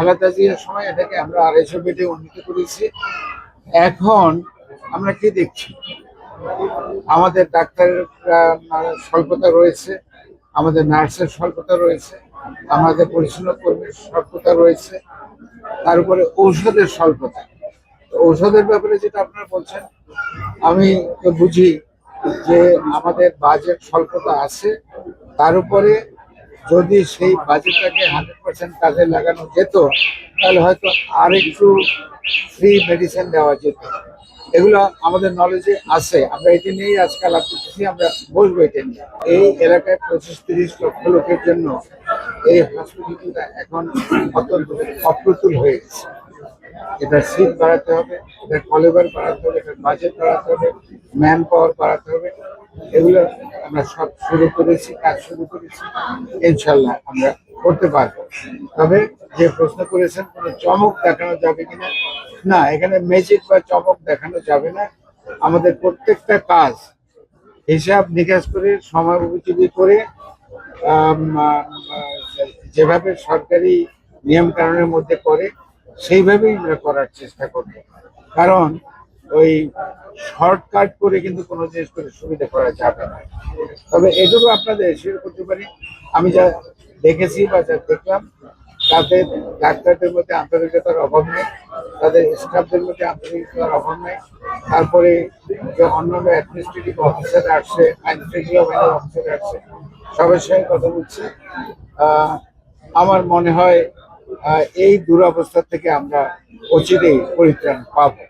খালেদা জিয়ার সময় এটাকে আমরা 250 বেডে উন্নীত করেছি। এখন আমরা কি দেখছি, আমাদের ডাক্তারের স্বল্পতা রয়েছে, আমাদের নার্সের স্বল্পতা রয়েছে, আমাদের পরিচ্ছন্ন কর্মীর স্বল্পতা রয়েছে, তার উপরে ঔষধের স্বল্পতা। ঔষধের ব্যাপারে যেটা আপনারা বলছেন, আমি তো বুঝি যে আমাদের বাজেট স্বল্পতা আছে। তার উপরে যদি সেই বাজেটটাকে 100% কাজে লাগানো যেত, তাহলে হয়তো আরেকটু ফ্রি মেডিসিন দেওয়া যেত। এগুলো আমাদের নলেজে আছে, আমরা এটা নিয়েই আজকাল করতেছি, আমরা বসবো এটা নিয়ে। এই এলাকায় 25-30 লক্ষ লোকের জন্য এই হসপিটালটা এখন অত্যন্ত অপ্রতুল হয়ে গেছে। এটা সিট বাড়াতে হবে, এটা কলেবার বাড়াতে হবে, এটা বাজেট বাড়াতে হবে, ম্যান পাওয়ার বাড়াতে হবে। এগুলো আমরা সব শুরু করেছি, কাজ শুরু করেছি, ইনশাল্লাহ আমরা করতে পারবো। তবে যে প্রশ্ন করেছেন কোনো চমক দেখানো যাবে কিনা, না, এখানে ম্যাজিক বা চমক দেখানো যাবে না। আমাদের প্রত্যেকটা কাজ হিসাব নিকাশ করে, সময় উপযোগী করে, আম, আম, যেভাবে সরকারি নিয়ম কানুনের মধ্যে করে সেইভাবেই আমরা করার চেষ্টা করব। কারণ ওই শর্টকাট করে কিন্তু কোনো জিনিস করে সুবিধা করা যাবে না। তবে এটুকু আপনাদের এসে করতে পারি, আমি যা দেখেছি বা যা দেখলাম, তাদের ডাক্তারদের মধ্যে আন্তরিকতার অভাব নেই, তাদের স্টাফদের মধ্যে আন্তরিকতার অভাব নেই। তারপরে যে অন্যান্য অ্যাডমিনিস্ট্রেটিভ অফিসার আসছে, আইন শৃঙ্খলা বাহিনীর অফিসার আসছে, সবার সঙ্গে কথা বলছি। আমার মনে হয় এই দুরবস্থা থেকে আমরা অচিরেই পরিত্রাণ পাবো।